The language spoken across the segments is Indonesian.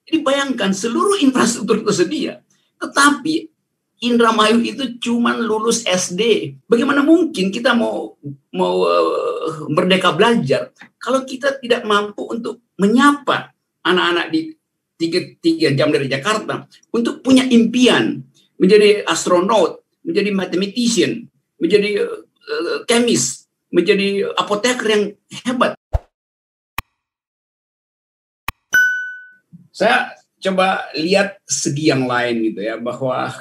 Jadi bayangkan seluruh infrastruktur tersedia, tetapi Indramayu itu cuma lulus SD. Bagaimana mungkin kita mau merdeka belajar kalau kita tidak mampu untuk menyapa anak-anak di 3 jam dari Jakarta untuk punya impian menjadi astronot, menjadi mathematician, menjadi chemist, menjadi apoteker yang hebat. Saya coba lihat segi yang lain gitu ya, bahwa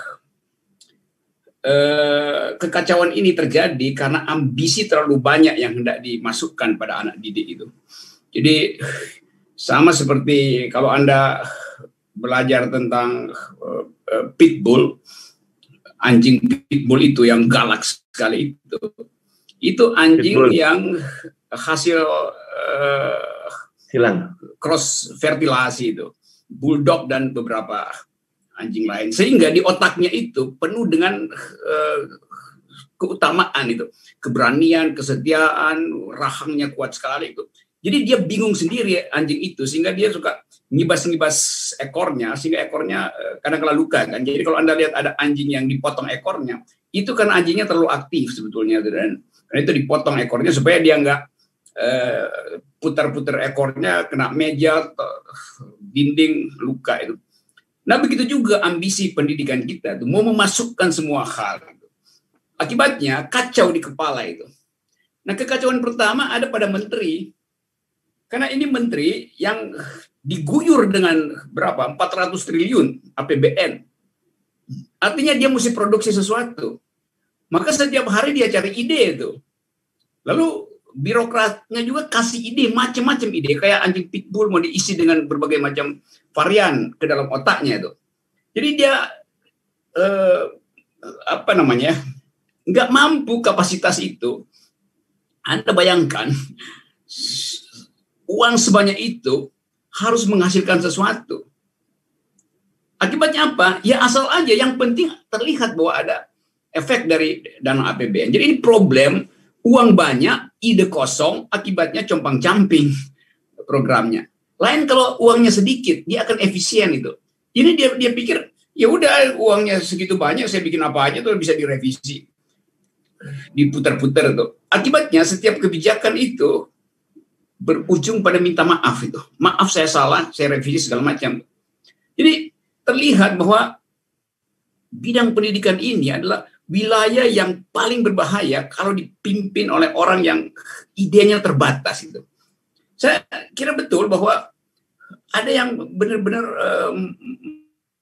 kekacauan ini terjadi karena ambisi terlalu banyak yang hendak dimasukkan pada anak didik itu. Jadi sama seperti kalau Anda belajar tentang pitbull, anjing pitbull itu yang galak sekali itu anjing pitbull yang hasil silang cross fertilasi itu, bulldog dan beberapa anjing lain, sehingga di otaknya itu penuh dengan keutamaan itu, keberanian, kesetiaan, rahangnya kuat sekali itu. Jadi dia bingung sendiri anjing itu, sehingga dia suka ngibas-ngibas ekornya, sehingga ekornya kadang-kadang luka kan. Jadi kalau Anda lihat ada anjing yang dipotong ekornya, itu kan anjingnya terlalu aktif sebetulnya, dan itu dipotong ekornya supaya dia nggak putar-putar ekornya kena meja, dinding, luka itu. Nah begitu juga ambisi pendidikan kita itu mau memasukkan semua hal. Akibatnya kacau di kepala itu. Nah kekacauan pertama ada pada menteri. Karena ini menteri yang diguyur dengan berapa? 400 triliun APBN. Artinya dia mesti produksi sesuatu. Maka setiap hari dia cari ide itu. Lalu birokratnya juga kasih ide, macam-macam ide. Kayak anjing pitbull mau diisi dengan berbagai macam varian ke dalam otaknya itu. Jadi dia nggak mampu kapasitas itu. Anda bayangkan uang sebanyak itu harus menghasilkan sesuatu. Akibatnya apa? Ya asal aja, yang penting terlihat bahwa ada efek dari dana APBN. Jadi ini problem, uang banyak, ide kosong, akibatnya compang-camping programnya. Lain kalau uangnya sedikit, dia akan efisien itu. Ini dia pikir, ya udah uangnya segitu banyak, saya bikin apa aja tuh bisa direvisi, diputar-putar tuh. Akibatnya setiap kebijakan itu berujung pada minta maaf itu. Maaf saya salah, saya revisi segala macam. Jadi terlihat bahwa bidang pendidikan ini adalah wilayah yang paling berbahaya kalau dipimpin oleh orang yang idenya terbatas itu. Saya kira betul bahwa ada yang benar-benar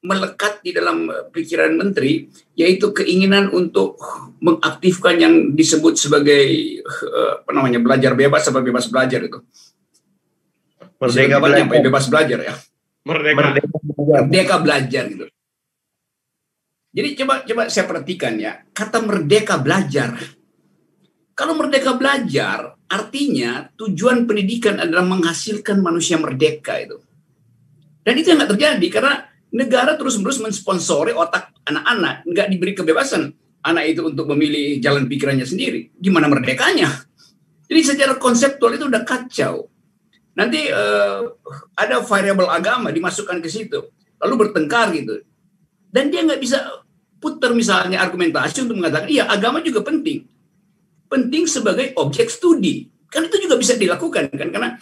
melekat di dalam pikiran menteri, yaitu keinginan untuk mengaktifkan yang disebut sebagai belajar bebas atau bebas belajar itu. Merdeka belajar. Bebas belajar ya. Merdeka belajar gitu. Jadi coba saya perhatikan ya, kata merdeka belajar. Kalau merdeka belajar, artinya tujuan pendidikan adalah menghasilkan manusia merdeka itu. Dan itu yang nggak terjadi karena negara terus-menerus mensponsori otak anak-anak, nggak diberi kebebasan anak itu untuk memilih jalan pikirannya sendiri. Gimana merdekanya? Jadi secara konseptual itu udah kacau. Nanti ada variabel agama dimasukkan ke situ, lalu bertengkar gitu. Dan dia nggak bisa putar misalnya argumentasi untuk mengatakan, iya agama juga penting. Penting sebagai objek studi. Kan itu juga bisa dilakukan kan, karena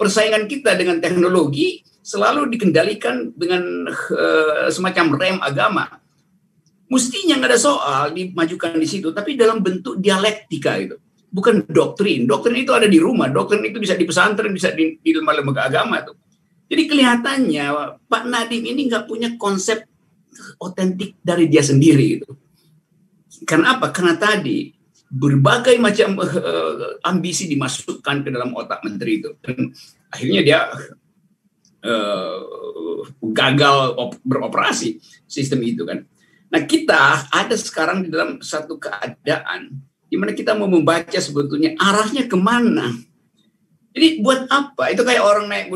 persaingan kita dengan teknologi selalu dikendalikan dengan semacam rem agama. Mestinya nggak ada soal dimajukan di situ, tapi dalam bentuk dialektika itu. Bukan doktrin. Doktrin itu ada di rumah. Doktrin itu bisa di pesantren, bisa di lembaga agama tuh. Jadi kelihatannya Pak Nadiem ini nggak punya konsep otentik dari dia sendiri gitu. Karena apa? Karena tadi berbagai macam ambisi dimasukkan ke dalam otak menteri itu. Dan akhirnya dia gagal beroperasi sistem itu kan. Nah kita ada sekarang di dalam satu keadaan di mana kita mau membaca sebetulnya arahnya kemana. Jadi buat apa? Itu kayak orang naik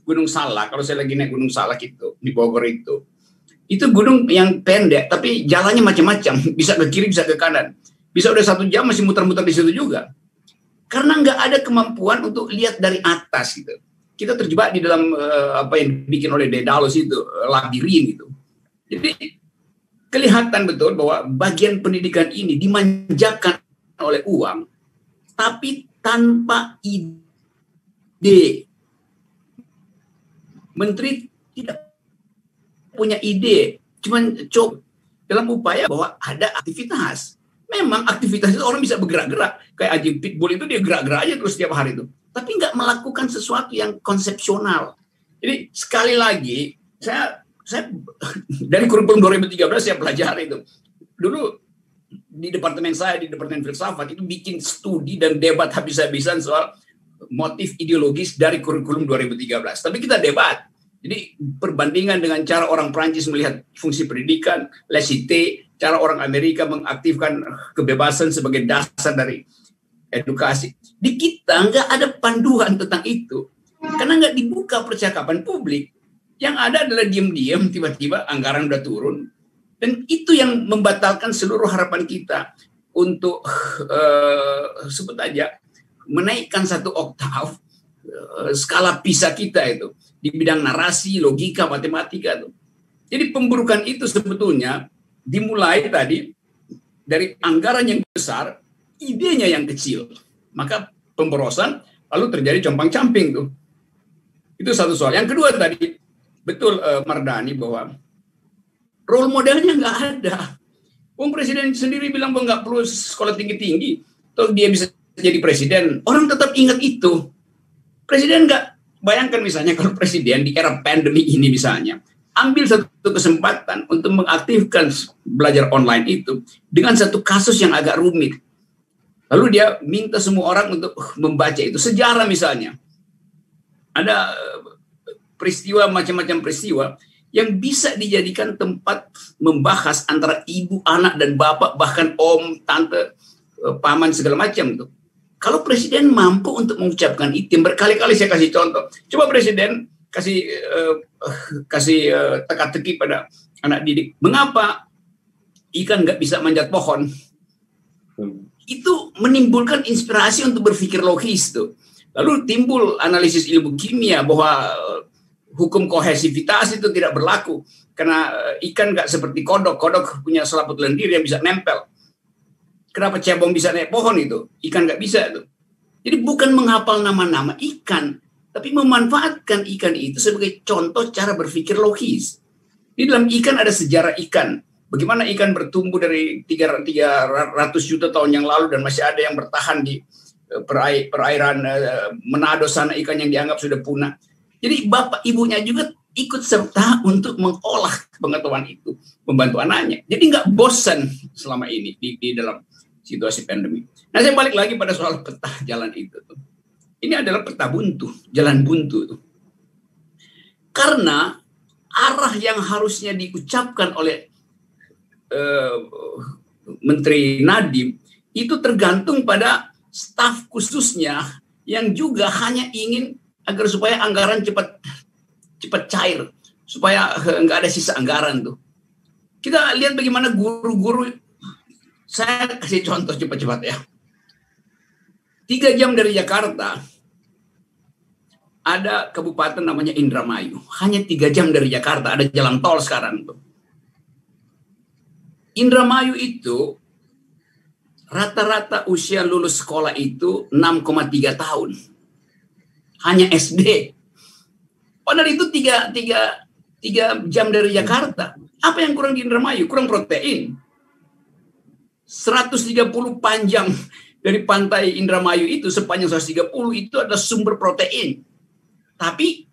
gunung Salak. Kalau saya lagi naik gunung Salak itu di Bogor itu gunung yang pendek tapi jalannya macam-macam, bisa ke kiri bisa ke kanan, bisa udah 1 jam masih muter-muter di situ juga. Karena nggak ada kemampuan untuk lihat dari atas gitu. kita terjebak di dalam apa yang dibikin oleh Daedalus itu, labirin gitu. Jadi kelihatan betul bahwa bagian pendidikan ini dimanjakan oleh uang, tapi tanpa ide. Menteri tidak punya ide, cuman coba dalam upaya bahwa ada aktivitas. Memang aktivitas itu orang bisa bergerak-gerak. Kayak anjing pitbull itu dia gerak-gerak aja terus setiap hari itu. Tapi nggak melakukan sesuatu yang konsepsional. Jadi sekali lagi, saya dari kurikulum 2013 saya pelajari itu. Dulu di departemen saya, di departemen filsafat, itu bikin studi dan debat habis-habisan soal motif ideologis dari kurikulum 2013. Tapi kita debat. Jadi perbandingan dengan cara orang Prancis melihat fungsi pendidikan, laicite, cara orang Amerika mengaktifkan kebebasan sebagai dasar dari edukasi. Di kita nggak ada panduan tentang itu. Karena nggak dibuka percakapan publik. Yang ada adalah diam-diam, tiba-tiba anggaran udah turun. Dan itu yang membatalkan seluruh harapan kita untuk, sebut aja, menaikkan satu oktav skala PISA kita itu. Di bidang narasi, logika, matematika itu. Jadi pemburukan itu sebetulnya dimulai tadi dari anggaran yang besar, idenya yang kecil. Maka pemborosan lalu terjadi compang-camping tuh. Itu satu soal. Yang kedua tadi, betul Mardani bahwa role modelnya nggak ada. Presiden sendiri bilang bahwa nggak perlu sekolah tinggi-tinggi, toh dia bisa jadi presiden. Orang tetap ingat itu. Presiden nggak, bayangkan misalnya kalau presiden di era pandemi ini misalnya, ambil satu kesempatan untuk mengaktifkan belajar online itu dengan satu kasus yang agak rumit. Lalu dia minta semua orang untuk membaca itu. Sejarah misalnya. Ada peristiwa, macam-macam peristiwa yang bisa dijadikan tempat membahas antara ibu, anak, dan bapak, bahkan om, tante, paman, segala macam tuh. Kalau presiden mampu untuk mengucapkan itu, berkali-kali saya kasih contoh. Coba presiden kasih teka-teki pada anak didik. Mengapa ikan nggak bisa manjat pohon? Itu menimbulkan inspirasi untuk berpikir logis tuh. Lalu timbul analisis ilmu kimia bahwa hukum kohesivitas itu tidak berlaku karena ikan nggak seperti kodok. Kodok punya selaput lendir yang bisa nempel. Kenapa cebong bisa naik pohon itu? Ikan nggak bisa itu. Jadi bukan menghafal nama-nama ikan, tapi memanfaatkan ikan itu sebagai contoh cara berpikir logis. Di dalam ikan ada sejarah ikan. Bagaimana ikan bertumbuh dari 300 juta tahun yang lalu dan masih ada yang bertahan di perairan Manado sana, ikan yang dianggap sudah punah. Jadi bapak ibunya juga ikut serta untuk mengolah pengetahuan itu, membantu anaknya. Jadi nggak bosan selama ini di dalam situasi pandemi. Nah, saya balik lagi pada soal peta jalan itu. Ini adalah peta buntu, jalan buntu. Karena arah yang harusnya diucapkan oleh Menteri Nadiem itu tergantung pada staf khususnya yang juga hanya ingin agar supaya anggaran cepat cair, supaya nggak ada sisa anggaran tuh. Kita lihat bagaimana guru-guru. Saya kasih contoh cepat-cepat ya. 3 jam dari Jakarta ada kabupaten namanya Indramayu. Hanya 3 jam dari Jakarta, ada jalan tol sekarang tuh. Indramayu itu rata-rata usia lulus sekolah itu 6,3 tahun. Hanya SD. Padahal itu 3 jam dari Jakarta. Apa yang kurang di Indramayu? Kurang protein. 130 panjang dari pantai Indramayu itu, sepanjang 130 itu ada sumber protein. Tapi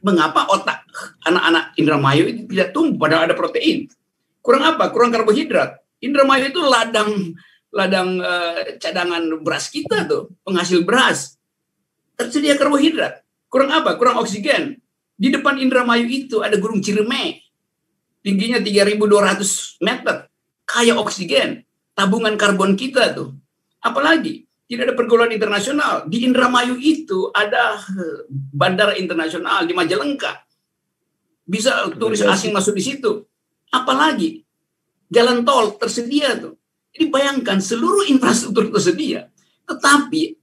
mengapa otak anak-anak Indramayu itu tidak tumbuh padahal ada protein? Kurang apa? Kurang karbohidrat. Indramayu itu ladang cadangan beras kita tuh, penghasil beras. Tersedia karbohidrat. Kurang apa? Kurang oksigen. Di depan Indramayu itu ada Gunung Ciremai. Tingginya 3.200 meter. Kaya oksigen. Tabungan karbon kita tuh. Apalagi tidak ada pergaulan internasional. Di Indramayu itu ada bandara internasional di Majalengka. Bisa turis asing masuk di situ. Apalagi jalan tol tersedia tuh. Jadi bayangkan seluruh infrastruktur tersedia. Tetapi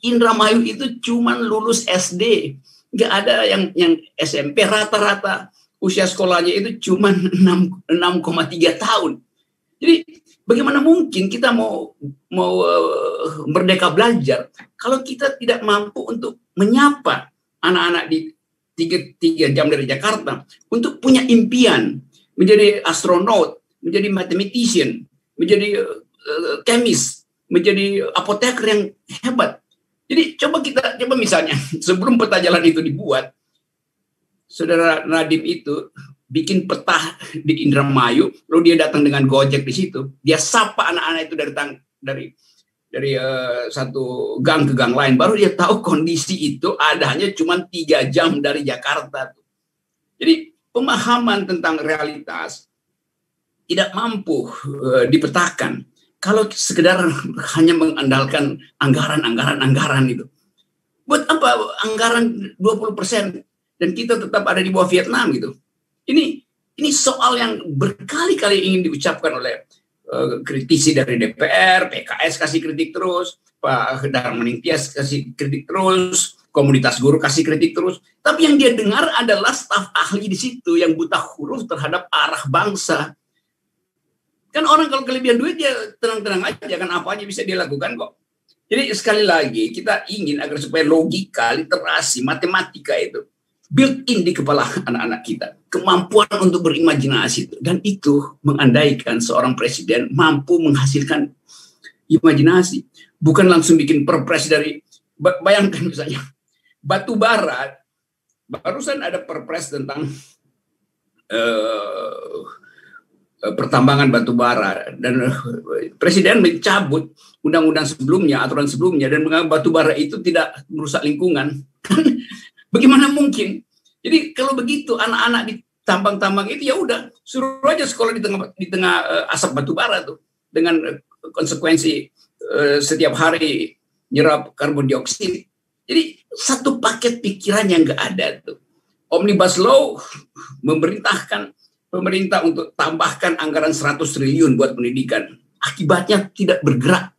Indramayu itu cuma lulus SD. Nggak ada yang SMP, rata-rata usia sekolahnya itu cuma 6,3 tahun. Jadi bagaimana mungkin kita mau merdeka belajar kalau kita tidak mampu untuk menyapa anak-anak di 3 jam dari Jakarta untuk punya impian menjadi astronot, menjadi mathematician, menjadi chemist, menjadi apoteker yang hebat. Jadi coba misalnya sebelum peta jalan itu dibuat, Saudara Nadiem itu bikin peta di Indramayu, lalu dia datang dengan Gojek di situ, dia sapa anak-anak itu dari satu gang ke gang lain, baru dia tahu kondisi itu adanya cuma 3 jam dari Jakarta. Jadi pemahaman tentang realitas tidak mampu dipetakan kalau sekedar hanya mengandalkan anggaran itu. Buat apa anggaran 20% dan kita tetap ada di bawah Vietnam gitu. Ini soal yang berkali-kali ingin diucapkan oleh kritisi dari DPR, PKS kasih kritik terus, Pak Darmaning Tias kasih kritik terus, komunitas guru kasih kritik terus. Tapi yang dia dengar adalah staf ahli di situ yang buta huruf terhadap arah bangsa. Kan orang kalau kelebihan duit dia tenang-tenang aja, kan apa aja bisa dia lakukan kok. Jadi sekali lagi kita ingin agar supaya logika, literasi, matematika itu built-in di kepala anak-anak kita. Kemampuan untuk berimajinasi itu. Dan itu mengandaikan seorang presiden mampu menghasilkan imajinasi. Bukan langsung bikin perpres dari, bayangkan misalnya, batu bara, barusan ada perpres tentang pertambangan batu bara. Dan presiden mencabut undang-undang sebelumnya, aturan sebelumnya, dan menganggap batu bara itu tidak merusak lingkungan. Bagaimana mungkin? Jadi kalau begitu anak-anak di tambang-tambang itu ya udah suruh aja sekolah di tengah asap batu bara tuh dengan konsekuensi setiap hari nyerap karbon dioksida. Jadi satu paket pikiran yang nggak ada tuh. Omnibus Law memerintahkan pemerintah untuk tambahkan anggaran 100 triliun buat pendidikan. Akibatnya tidak bergerak.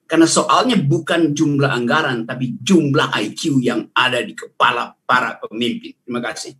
Karena soalnya bukan jumlah anggaran, tapi jumlah IQ yang ada di kepala para pemimpin. Terima kasih.